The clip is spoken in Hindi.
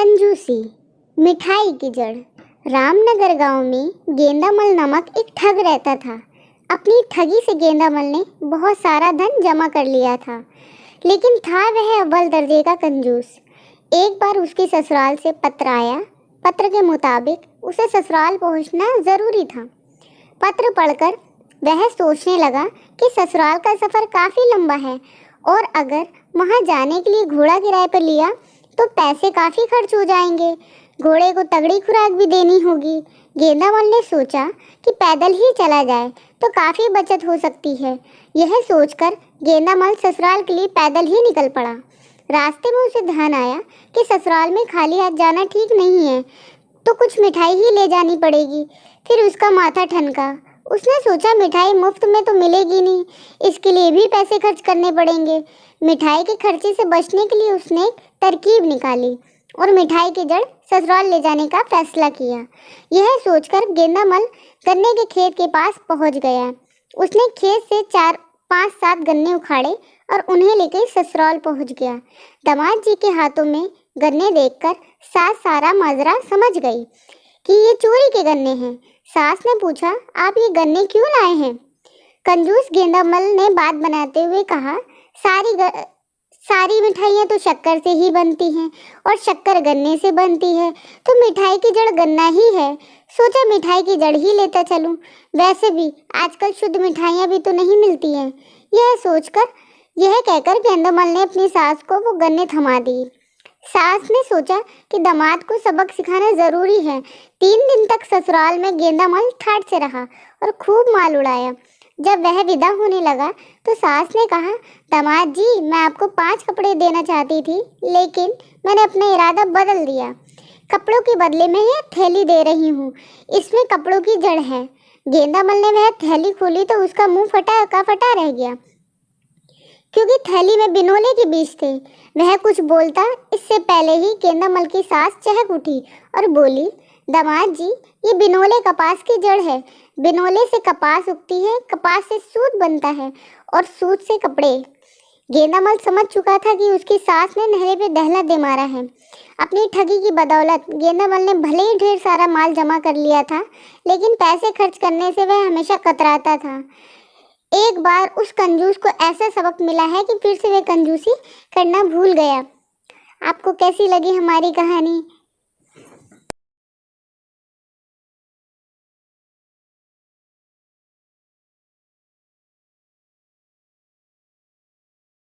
कंजूसी, मिठाई की जड़। रामनगर गांव में गेंदामल नामक एक ठग रहता था। अपनी ठगी से गेंदामल ने बहुत सारा धन जमा कर लिया था, लेकिन था वह अव्वल दर्जे का कंजूस। एक बार उसके ससुराल से पत्र आया। पत्र के मुताबिक उसे ससुराल पहुंचना जरूरी था। पत्र पढ़कर वह सोचने लगा कि ससुराल का सफ़र काफ़ी लंबा है और अगर वहां जाने के लिए घोड़ा किराए पर लिया तो पैसे काफ़ी खर्च हो जाएंगे। घोड़े को तगड़ी खुराक भी देनी होगी। गेंदामल ने सोचा कि पैदल ही चला जाए तो काफ़ी बचत हो सकती है। यह सोचकर गेंदामल ससुराल के लिए पैदल ही निकल पड़ा। रास्ते में उसे ध्यान आया कि ससुराल में खाली हाथ जाना ठीक नहीं है, तो कुछ मिठाई ही ले जानी पड़ेगी। फिर उसका माथा ठनका। उसने सोचा मिठाई मुफ्त में तो मिलेगी नहीं, इसके लिए भी पैसे खर्च करने पड़ेंगे। मिठाई के खर्चे से बचने के लिए उसने एक तरकीब निकाली और मिठाई की जड़ ससुराल ले जाने का फैसला किया। यह सोचकर गेंदामल गन्ने के खेत के पास पहुंच गया। उसने खेत से 4-5-7 गन्ने उखाड़े और उन्हें लेकर ससुराल पहुंच गया। दामाद जी के हाथों में गन्ने देखकर सास सारा माजरा समझ गई कि ये चोरी के गन्ने हैं। सास ने पूछा, आप ये गन्ने क्यों लाए हैं? कंजूस गेंदामल ने बात बनाते हुए कहा, सारी मिठाइयाँ तो शक्कर से ही बनती हैं और शक्कर गन्ने से बनती है, तो मिठाई की जड़ गन्ना ही है। सोचा मिठाई की जड़ ही लेता चलूं। वैसे भी आजकल शुद्ध मिठाइयाँ भी तो नहीं मिलती हैं। यह कहकर गेंदामल ने अपनी सास को वो गन्ने थमा दी। सास ने सोचा कि दामाद को सबक सिखाना जरूरी है। 3 दिन तक ससुराल में गेंदामल ठाठ से रहा और खूब माल उड़ाया। जब वह विदा होने लगा तो सास ने कहा, दामाद जी, मैं आपको 5 कपड़े देना चाहती थी, लेकिन मैंने अपना इरादा बदल दिया। कपड़ों के बदले में यह थैली दे रही हूँ, इसमें कपड़ों की जड़ है। गेंदामल ने वह थैली खोली तो उसका मुंह फटा का फटा रह गया, क्योंकि थैली में बिनोले के बीज थे। वह कुछ बोलता इससे पहले ही गेंदामल की सास चहक उठी और बोली, दामाद जी, ये बिनोले कपास की जड़ है। बिनोले से कपास उगती है, कपास से सूत बनता है और सूत से कपड़े। गेंदामल समझ चुका था कि उसकी सास ने नहले पे दहला दे मारा है। अपनी ठगी की बदौलत गेंदामल ने भले ही ढेर सारा माल जमा कर लिया था, लेकिन पैसे खर्च करने से वह हमेशा कतराता था। एक बार उस कंजूस को ऐसा सबक मिला है कि फिर से वह कंजूसी करना भूल गया। आपको कैसी लगी हमारी कहानी?